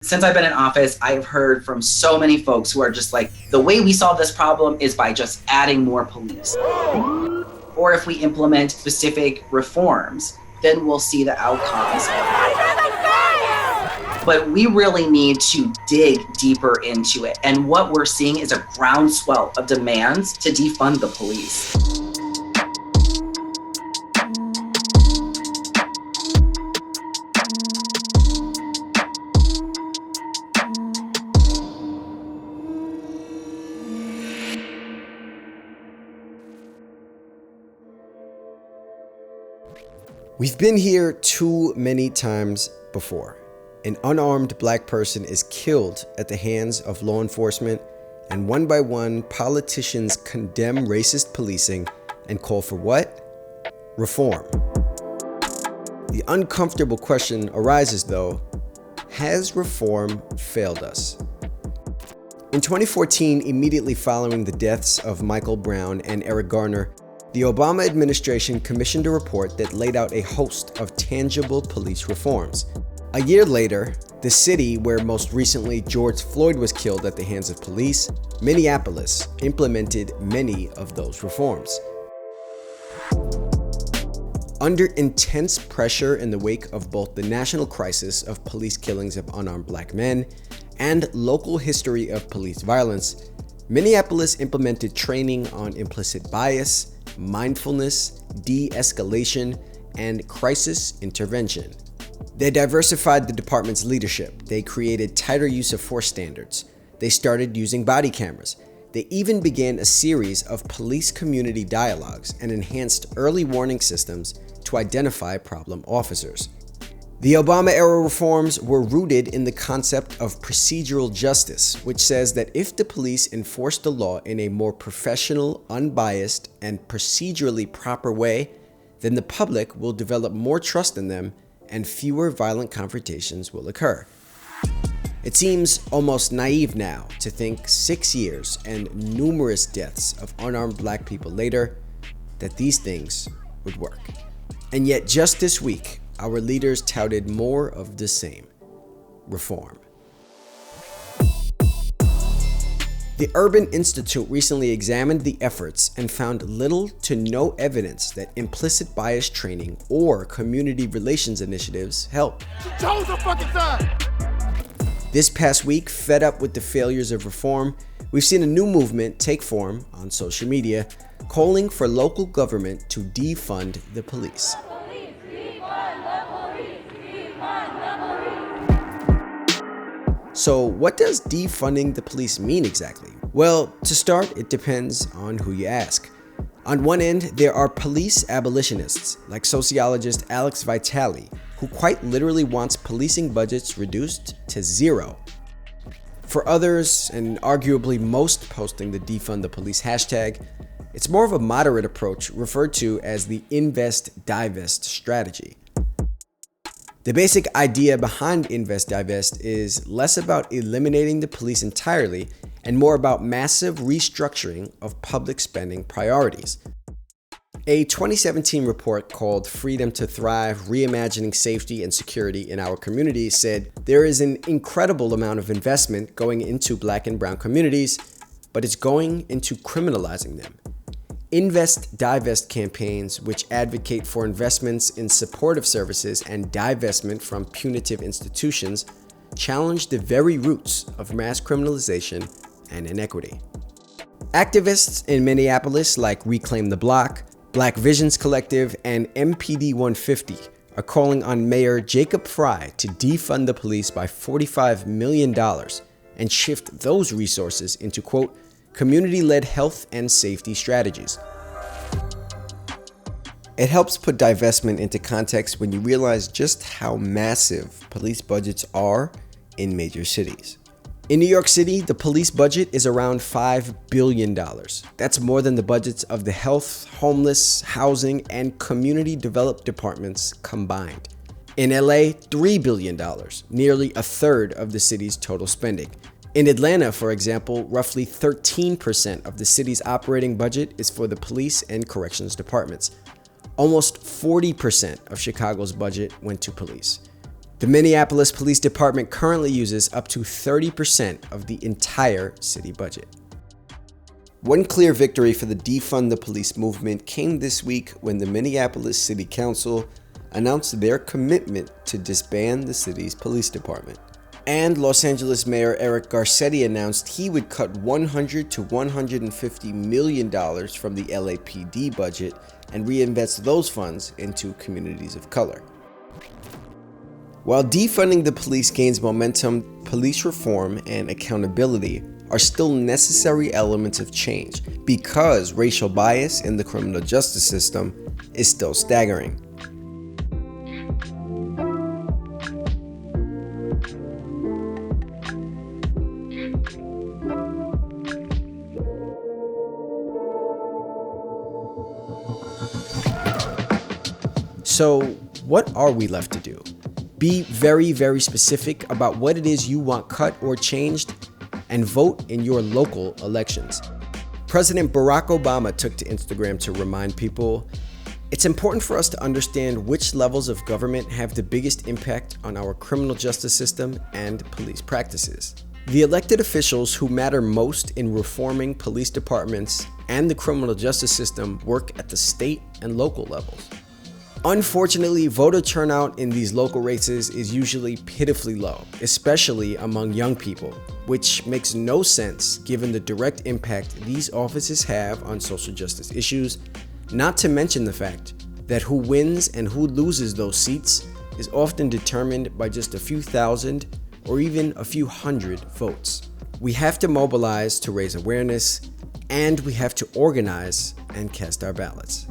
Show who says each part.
Speaker 1: Since I've been in office, I've heard from so many folks who are just like, the way we solve this problem is by just adding more police. Or if we implement specific reforms, then we'll see the outcomes. But we really need to dig deeper into it. And what we're seeing is a groundswell of demands to defund the police.
Speaker 2: We've been here too many times before. An unarmed black person is killed at the hands of law enforcement, and one by one, politicians condemn racist policing and call for what? Reform. The uncomfortable question arises though, has reform failed us? In 2014, immediately following the deaths of Michael Brown and Eric Garner, the Obama administration commissioned a report that laid out a host of tangible police reforms. A year later, the city where most recently George Floyd was killed at the hands of police, Minneapolis, implemented many of those reforms. Under intense pressure in the wake of both the national crisis of police killings of unarmed black men and local history of police violence, Minneapolis implemented training on implicit bias, mindfulness, de-escalation, and crisis intervention. They diversified the department's leadership. They created tighter use of force standards. They started using body cameras. They even began a series of police community dialogues and enhanced early warning systems to identify problem officers. The Obama-era reforms were rooted in the concept of procedural justice, which says that if the police enforce the law in a more professional, unbiased, and procedurally proper way, then the public will develop more trust in them and fewer violent confrontations will occur. It seems almost naive now to think 6 years and numerous deaths of unarmed black people later that these things would work. And yet just this week, our leaders touted more of the same: reform. The Urban Institute recently examined the efforts and found little to no evidence that implicit bias training or community relations initiatives help. This past week, fed up with the failures of reform, we've seen a new movement take form on social media, calling for local government to defund the police. So what does defunding the police mean exactly? Well, to start, it depends on who you ask. On one end, there are police abolitionists, like sociologist Alex Vitale, who quite literally wants policing budgets reduced to zero. For others, and arguably most posting the defund the police hashtag, it's more of a moderate approach referred to as the invest divest strategy. The basic idea behind invest divest is less about eliminating the police entirely and more about massive restructuring of public spending priorities. A 2017 report called Freedom to Thrive: Reimagining Safety and Security in Our Communities said there is an incredible amount of investment going into black and brown communities, but it's going into criminalizing them. Invest divest campaigns, which advocate for investments in supportive services and divestment from punitive institutions, challenge the very roots of mass criminalization and inequity. Activists in Minneapolis like Reclaim the Block, Black Visions Collective, and MPD 150 are calling on Mayor Jacob Frey to defund the police by $45 million and shift those resources into, quote, community-led health and safety strategies. It helps put divestment into context when you realize just how massive police budgets are in major cities. In New York City, the police budget is around $5 billion. That's more than the budgets of the health, homeless, housing, and community development departments combined. In LA, $3 billion, nearly a third of the city's total spending. In Atlanta, for example, roughly 13% of the city's operating budget is for the police and corrections departments. Almost 40% of Chicago's budget went to police. The Minneapolis Police Department currently uses up to 30% of the entire city budget. One clear victory for the Defund the Police movement came this week when the Minneapolis City Council announced their commitment to disband the city's police department. And Los Angeles Mayor Eric Garcetti announced he would cut $100 to $150 million from the LAPD budget and reinvest those funds into communities of color. While defunding the police gains momentum, police reform and accountability are still necessary elements of change because racial bias in the criminal justice system is still staggering. So, what are we left to do? Be very, very specific about what it is you want cut or changed, and vote in your local elections. President Barack Obama took to Instagram to remind people, it's important for us to understand which levels of government have the biggest impact on our criminal justice system and police practices. The elected officials who matter most in reforming police departments and the criminal justice system work at the state and local levels. Unfortunately, voter turnout in these local races is usually pitifully low, especially among young people, which makes no sense given the direct impact these offices have on social justice issues, not to mention the fact that who wins and who loses those seats is often determined by just a few thousand or even a few hundred votes. We have to mobilize to raise awareness, and we have to organize and cast our ballots.